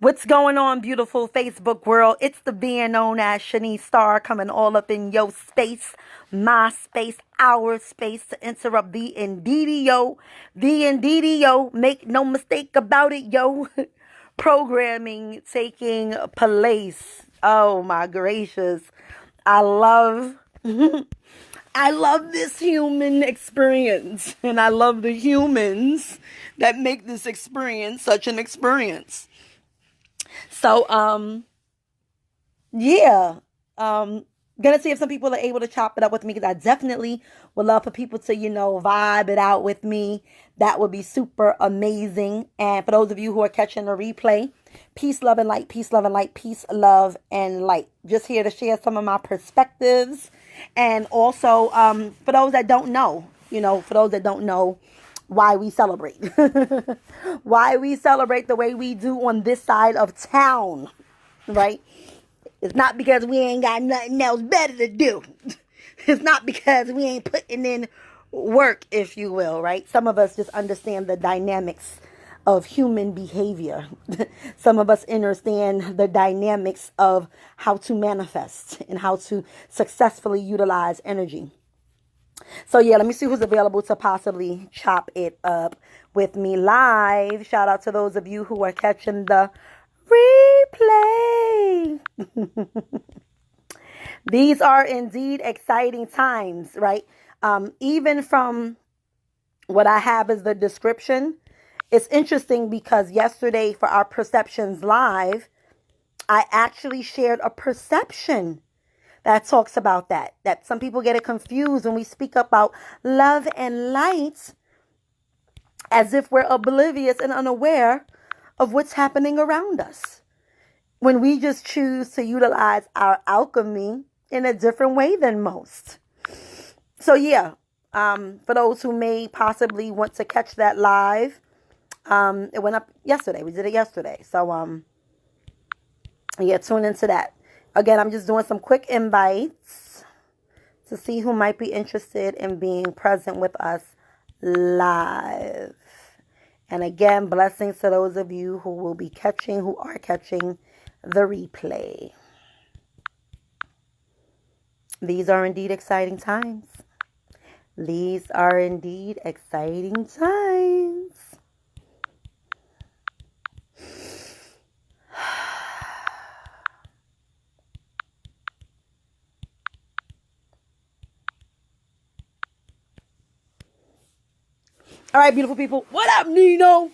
What's going on, beautiful Facebook world? It's the being known as Shanice Star coming all up in your space, my space, our space to interrupt the indeedy yo. The indeedy yo. Make no mistake about it, yo. Programming taking place. Oh my gracious. I love I love this human experience, and I love the humans that make this experience such an experience. So, yeah, gonna see if some people are able to chop it up with me because I definitely would love for people to, vibe it out with me. That would be super amazing. And for those of you who are catching the replay, peace, love, and light, peace, love, and light, peace, love, and light. Just here to share some of my perspectives. And also, for those that don't know, why we celebrate. Why we celebrate the way we do on this side of town, right? It's not because we ain't got nothing else better to do. It's not because we ain't putting in work, if you will, right? Some of us just understand the dynamics of human behavior. Some of us understand the dynamics of how to manifest and how to successfully utilize energy. So yeah, let me see who's available to possibly chop it up with me live. Shout out to those of you who are catching the replay. These are indeed exciting times, right? Even from what I have as the description, it's interesting because yesterday for our Perceptions Live, I actually shared a perception that talks about that some people get it confused when we speak about love and light as if we're oblivious and unaware of what's happening around us when we just choose to utilize our alchemy in a different way than most. So yeah, for those who may possibly want to catch that live, it went up yesterday. We did it yesterday. So yeah, tune into that. Again, I'm just doing some quick invites to see who might be interested in being present with us live. And again, blessings to those of you who are catching the replay. These are indeed exciting times. These are indeed exciting times. All right, beautiful people. What up, Nino?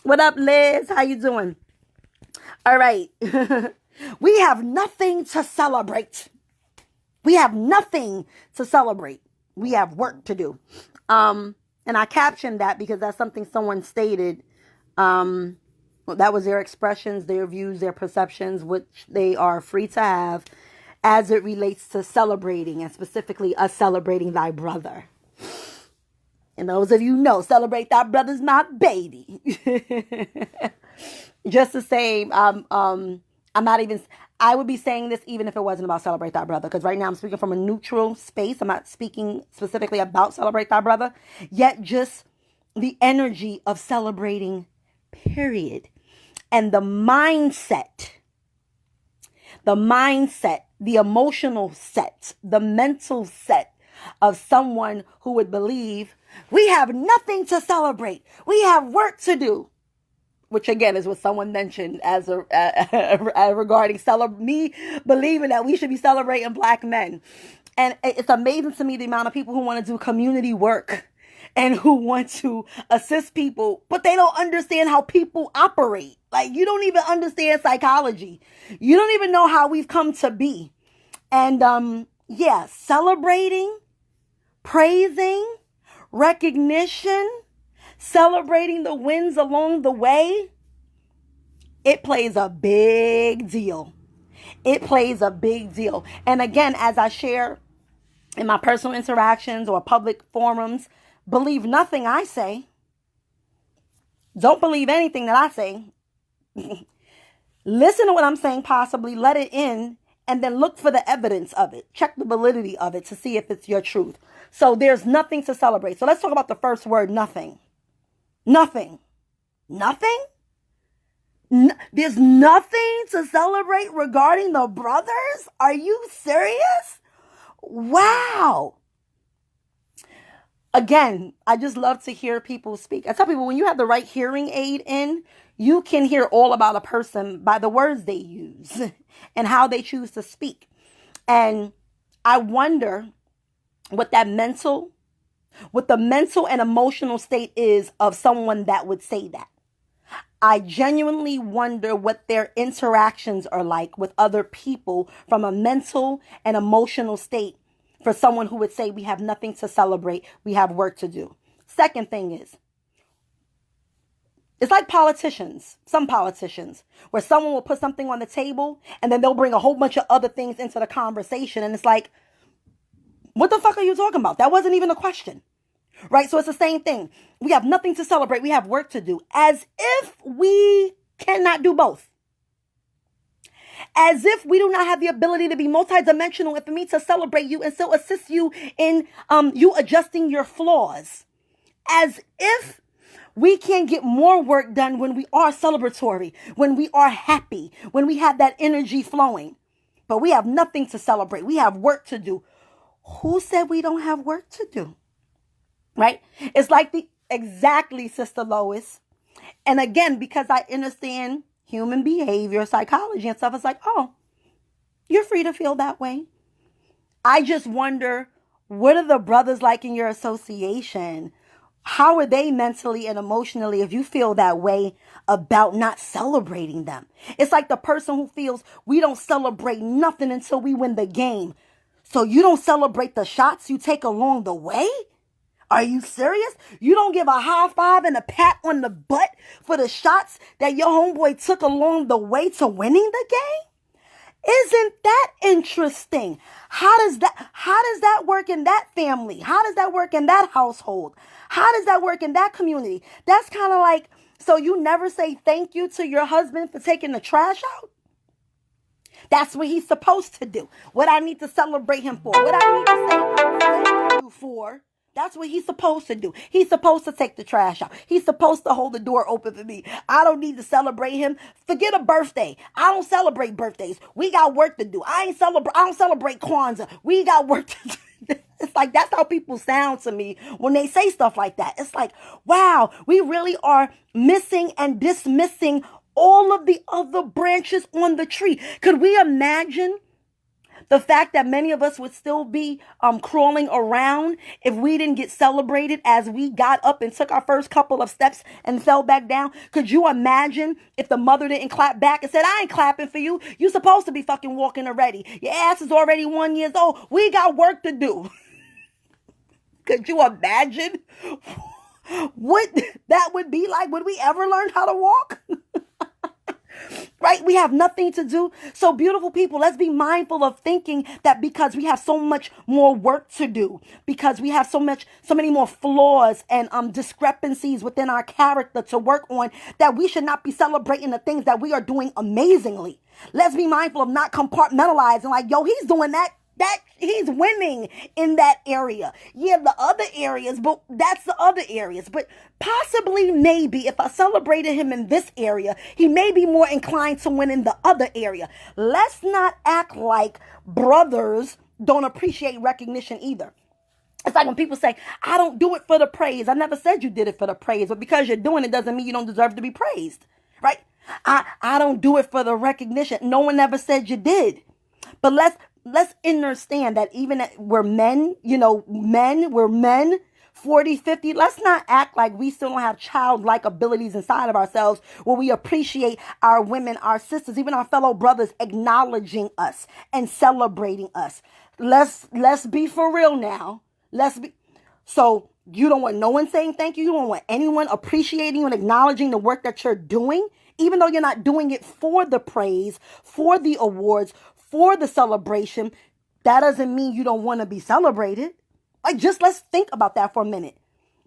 What up, Liz? How you doing? All right. We have nothing to celebrate. We have nothing to celebrate. We have work to do. And I captioned that because that's something someone stated. That was their expressions, their views, their perceptions, which they are free to have as it relates to celebrating, and specifically us celebrating thy brother. And those of you know, celebrate thy brother's my baby. Just the same, I would be saying this even if it wasn't about celebrate thy brother. Because right now I'm speaking from a neutral space. I'm not speaking specifically about celebrate thy brother. Yet just the energy of celebrating, period. And the mindset, the emotional set, the mental set of someone who would believe we have nothing to celebrate. We have work to do. Which again is what someone mentioned as regarding me believing that we should be celebrating black men. And it's amazing to me the amount of people who want to do community work and who want to assist people, but they don't understand how people operate. Like, you don't even understand psychology. You don't even know how we've come to be. And yeah, celebrating, praising, recognition, celebrating the wins along the way, it plays a big deal. It plays a big deal. And again, as I share in my personal interactions or public forums, believe nothing I say. Don't believe anything that I say. Listen to what I'm saying, possibly let it in, and then look for the evidence of it. Check the validity of it to see if it's your truth. So there's nothing to celebrate. So let's talk about the first word, nothing. Nothing. Nothing? There's nothing to celebrate regarding the brothers? Are you serious? Wow. Again, I just love to hear people speak. I tell people, when you have the right hearing aid in, you can hear all about a person by the words they use and how they choose to speak. And I wonder what the mental and emotional state is of someone that would say that. I genuinely wonder what their interactions are like with other people from a mental and emotional state for someone who would say we have nothing to celebrate, we have work to do. Second thing is, it's like politicians, some politicians, where someone will put something on the table and then they'll bring a whole bunch of other things into the conversation. And it's like, what the fuck are you talking about? That wasn't even a question. Right? So it's the same thing. We have nothing to celebrate. We have work to do. As if we cannot do both. As if we do not have the ability to be multidimensional and for me to celebrate you and still assist you in you adjusting your flaws. As if we can get more work done when we are celebratory, when we are happy, when we have that energy flowing. But we have nothing to celebrate. We have work to do. Who said we don't have work to do? Right? It's like exactly, Sister Lois. And again, because I understand human behavior, psychology and stuff, it's like, oh, you're free to feel that way. I just wonder, what are the brothers like in your association? How are they mentally and emotionally if you feel that way about not celebrating them? It's like the person who feels we don't celebrate nothing until we win the game. So you don't celebrate the shots you take along the way? Are you serious? You don't give a high five and a pat on the butt for the shots that your homeboy took along the way to winning the game? Isn't that interesting? How does that work in that family? How does that work in that household? How does that work in that community? That's kind of like, so you never say thank you to your husband for taking the trash out? That's what he's supposed to do. What I need to celebrate him for. What I need to say thank you for. That's what he's supposed to do. He's supposed to take the trash out. He's supposed to hold the door open for me. I don't need to celebrate him. Forget a birthday. I don't celebrate birthdays. We got work to do. I don't celebrate Kwanzaa. We got work to do. It's like, that's how people sound to me when they say stuff like that. It's like, wow, we really are missing and dismissing all of the other branches on the tree. Could we imagine the fact that many of us would still be crawling around if we didn't get celebrated as we got up and took our first couple of steps and fell back down? Could you imagine if the mother didn't clap back and said, I ain't clapping for you. You supposed to be fucking walking already. Your ass is already 1 year old. We got work to do. Could you imagine what that would be like? Would we ever learn how to walk? Right? We have nothing to do. So beautiful people, let's be mindful of thinking that because we have so much more work to do, because we have so many more flaws and discrepancies within our character to work on, that we should not be celebrating the things that we are doing amazingly. Let's be mindful of not compartmentalizing like, yo, he's doing that he's winning in that area. Yeah, the other areas, but that's the other areas. But possibly, maybe, if I celebrated him in this area, he may be more inclined to win in the other area. Let's not act like brothers don't appreciate recognition either. It's like when people say, I don't do it for the praise. I never said you did it for the praise, but because you're doing it doesn't mean you don't deserve to be praised, right? I don't do it for the recognition. No one ever said you did. But let's understand that even we're men, we're men, 40, 50. Let's not act like we still don't have childlike abilities inside of ourselves where we appreciate our women, our sisters, even our fellow brothers acknowledging us and celebrating us. Let's be for real now. So you don't want no one saying thank you. You don't want anyone appreciating you and acknowledging the work that you're doing, even though you're not doing it for the praise, for the awards, for the celebration. That doesn't mean you don't want to be celebrated. Like, just let's think about that for a minute.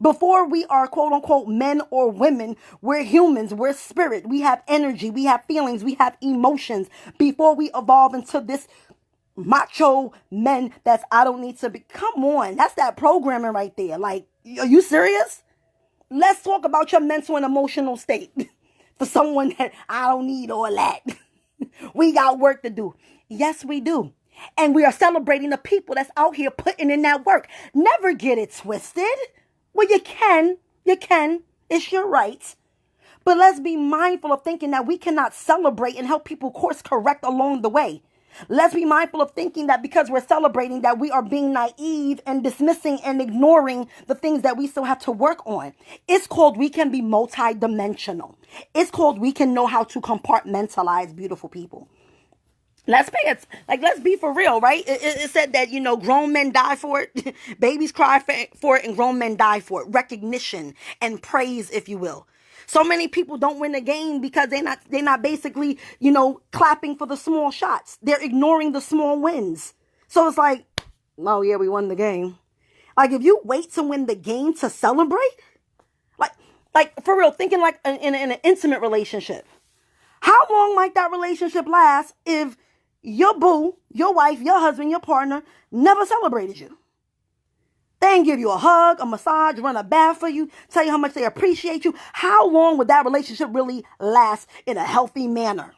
Before we are quote unquote men or women, we're humans, we're spirit, we have energy, we have feelings, we have emotions. Before we evolve into this macho men that's I don't need to be. Come on, that's that programming right there. Like, are you serious? Let's talk about your mental and emotional state. for someone that I don't need all that. We got work to do. Yes, we do. And we are celebrating the people that's out here putting in that work. Never get it twisted. Well, you can. It's your right. But let's be mindful of thinking that we cannot celebrate and help people course correct along the way. Let's be mindful of thinking that because we're celebrating that we are being naive and dismissing and ignoring the things that we still have to work on. It's called we can be multidimensional. It's called we can know how to compartmentalize, beautiful people. Let's be for real, right? It said that, grown men die for it. Babies cry for it and grown men die for it. Recognition and praise, if you will. So many people don't win the game because they're not basically, clapping for the small shots. They're ignoring the small wins. So it's like, oh yeah, we won the game. Like if you wait to win the game to celebrate, like for real, thinking like in an intimate relationship. How long might that relationship last if your boo, your wife, your husband, your partner never celebrated you? They ain't give you a hug, a massage, run a bath for you, tell you how much they appreciate you. How long would that relationship really last in a healthy manner?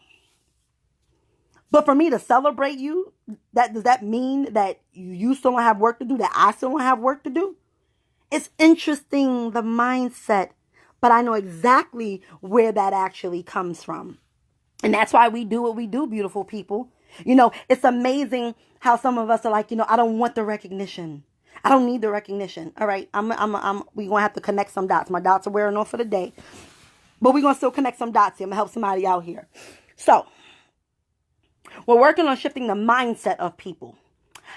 But for me to celebrate you, does that mean that you still don't have work to do, that I still don't have work to do? It's interesting, the mindset, but I know exactly where that actually comes from. And that's why we do what we do, beautiful people. It's amazing how some of us are like, I don't want the recognition. I don't need the recognition. All right. We gonna have to connect some dots. My dots are wearing off for the day, but we're gonna still connect some dots here. I'm gonna help somebody out here. So we're working on shifting the mindset of people.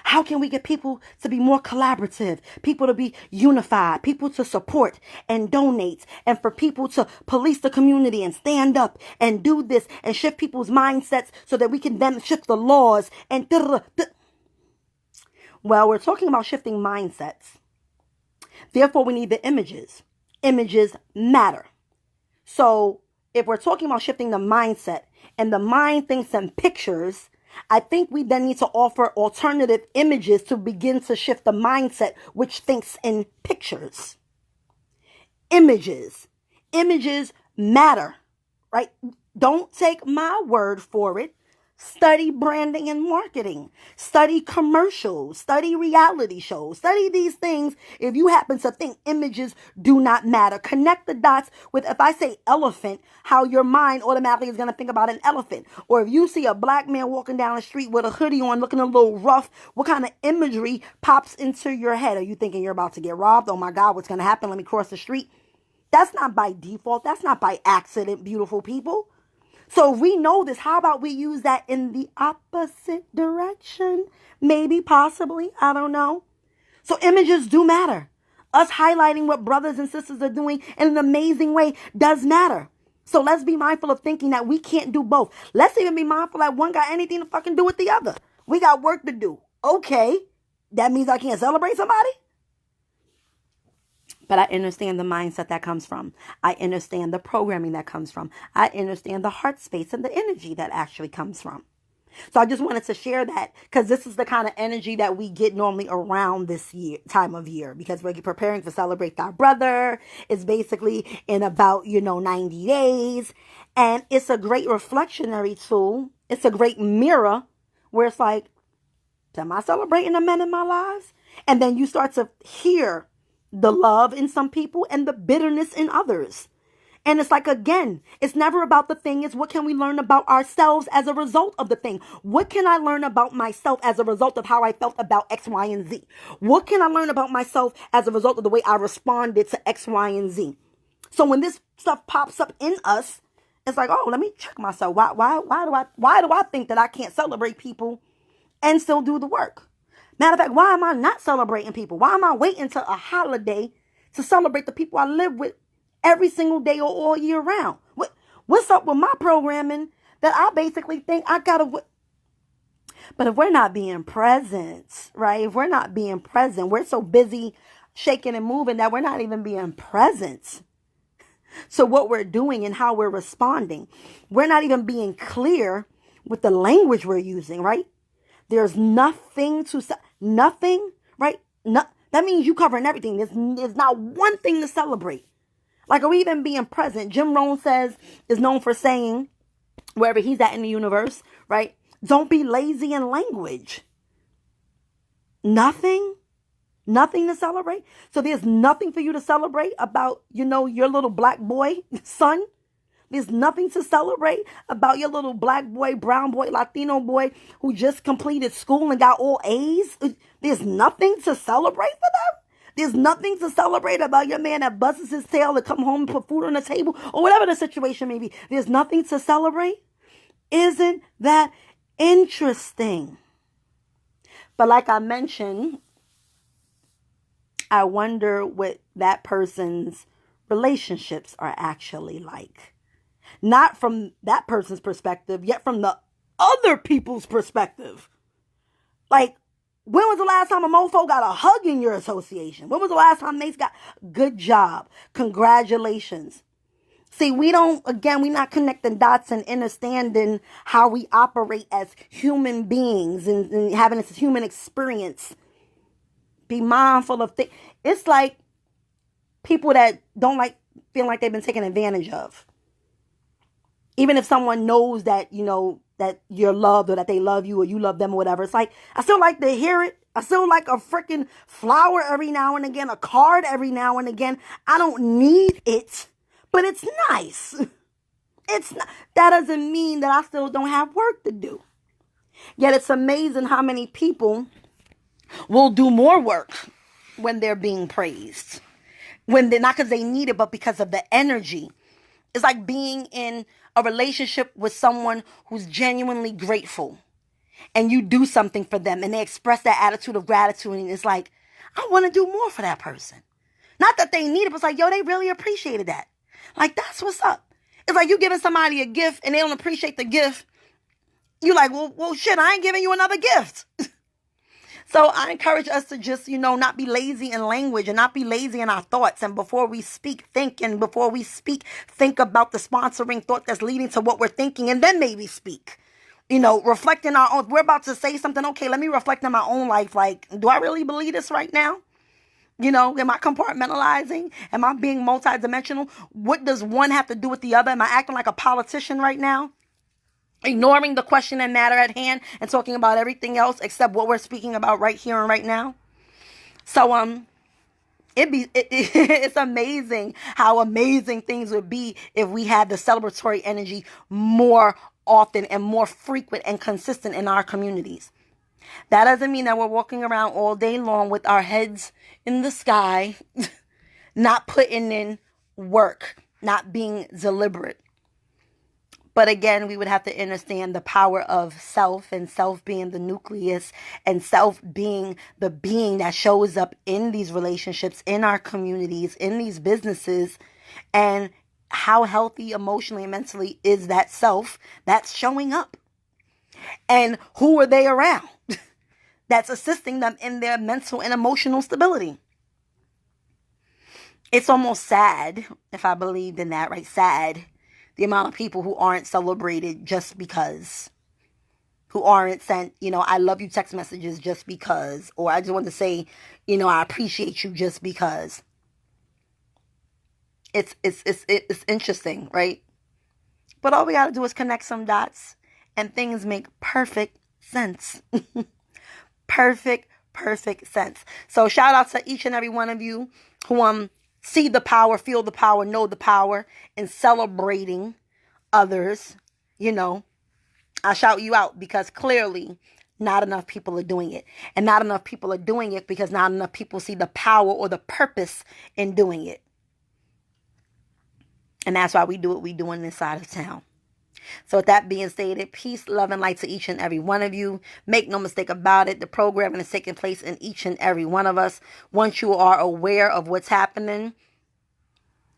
How can we get people to be more collaborative, people to be unified, people to support and donate, and for people to police the community and stand up and do this and shift people's mindsets so that we can then shift the laws and Well, we're talking about shifting mindsets. Therefore, we need the images. Images matter. So if we're talking about shifting the mindset and the mind thinks in pictures, I think we then need to offer alternative images to begin to shift the mindset, which thinks in pictures. Images. Images matter, right? Don't take my word for it. Study branding and marketing. Study commercials. Study reality shows. Study these things if you happen to think images do not matter. Connect the dots with, if I say elephant, how your mind automatically is going to think about an elephant. Or if you see a black man walking down the street with a hoodie on looking a little rough, what kind of imagery pops into your head? Are you thinking you're about to get robbed? Oh my God, what's going to happen? Let me cross the street. That's not by default. That's not by accident, beautiful people. So if we know this, how about we use that in the opposite direction? Maybe, possibly, I don't know. So images do matter. Us highlighting what brothers and sisters are doing in an amazing way does matter. So let's be mindful of thinking that we can't do both. Let's even be mindful that one got anything to fucking do with the other. We got work to do. Okay, that means I can't celebrate somebody? But I understand the mindset that comes from. I understand the programming that comes from. I understand the heart space and the energy that actually comes from. So I just wanted to share that because this is the kind of energy that we get normally around this time of year, because we're preparing to celebrate our brother. It's basically in about, 90 days. And it's a great reflectionary tool. It's a great mirror where it's like, am I celebrating the men in my lives? And then you start to hear the love in some people and the bitterness in others. And it's like, again, it's never about the thing. It's what can we learn about ourselves as a result of the thing? What can I learn about myself as a result of how I felt about X, Y, and Z? What can I learn about myself as a result of the way I responded to X, Y, and Z? So when this stuff pops up in us, it's like, oh, let me check myself. Why do I think that I can't celebrate people and still do the work? Matter of fact, why am I not celebrating people? Why am I waiting till a holiday to celebrate the people I live with every single day or all year round? What's up with my programming that I basically think I gotta... But if we're not being present, right? If we're not being present, we're so busy shaking and moving that we're not even being present. So what we're doing and how we're responding, we're not even being clear with the language we're using, right? There's nothing to say. Nothing, right? No, that means you covering everything. There's not one thing to celebrate. Like, are we even being present? Jim Rohn is known for saying, wherever he's at in the universe, right? Don't be lazy in language. Nothing to celebrate. So there's nothing for you to celebrate about, your little black boy, son. There's nothing to celebrate about your little black boy, brown boy, Latino boy who just completed school and got all A's. There's nothing to celebrate for them. There's nothing to celebrate about your man that busts his tail to come home and put food on the table or whatever the situation may be. There's nothing to celebrate. Isn't that interesting? But like I mentioned, I wonder what that person's relationships are actually like. Not from that person's perspective, yet from the other people's perspective. Like, when was the last time a mofo got a hug in your association? When was the last time Mace got, good job, congratulations? See, we're not connecting dots and understanding how we operate as human beings and having this human experience. Be mindful of things. It's like people that don't like feeling like they've been taken advantage of. Even if someone knows that, that you're loved or that they love you or you love them or whatever. It's like, I still like to hear it. I still like a freaking flower every now and again, a card every now and again. I don't need it, but it's nice. That doesn't mean that I still don't have work to do. Yet it's amazing how many people will do more work when they're being praised. When they're not because they need it, but because of the energy. It's like being in a relationship with someone who's genuinely grateful and you do something for them and they express that attitude of gratitude and it's like, I want to do more for that person. Not that they need it, but it's like, yo, they really appreciated that. Like, that's what's up. It's like you giving somebody a gift and they don't appreciate the gift. You like, well, shit, I ain't giving you another gift. So I encourage us to just, not be lazy in language and not be lazy in our thoughts. And before we speak, think. And before we speak, think about the sponsoring thought that's leading to what we're thinking. And then maybe speak. Reflect in our own. We're about to say something. Okay, let me reflect in my own life. Like, do I really believe this right now? Am I compartmentalizing? Am I being multidimensional? What does one have to do with the other? Am I acting like a politician right now? Ignoring the question and matter at hand and talking about everything else except what we're speaking about right here and right now. So it's amazing how amazing things would be if we had the celebratory energy more often and more frequent and consistent in our communities. That doesn't mean that we're walking around all day long with our heads in the sky, not putting in work, not being deliberate. But again, we would have to understand the power of self and self being the nucleus and self being the being that shows up in these relationships, in our communities, in these businesses, and how healthy emotionally and mentally is that self that's showing up. And who are they around that's assisting them in their mental and emotional stability? It's almost sad, if I believed in that, right? Sad. The amount of people who aren't celebrated just because, who aren't sent, I love you text messages just because, or I just want to say, I appreciate you just because. It's interesting, right? But all we got to do is connect some dots and things make perfect sense. Perfect sense. So shout out to each and every one of you who see the power, feel the power, know the power, and celebrating others. I shout you out because clearly not enough people are doing it. And not enough people are doing it because not enough people see the power or the purpose in doing it. And that's why we do what we do on this side of town. So with that being stated, peace, love, and light to each and every one of you. Make no mistake about it. The programming is taking place in each and every one of us. Once you are aware of what's happening,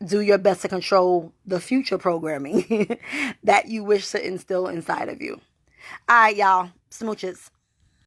do your best to control the future programming that you wish to instill inside of you. All right, y'all. Smooches.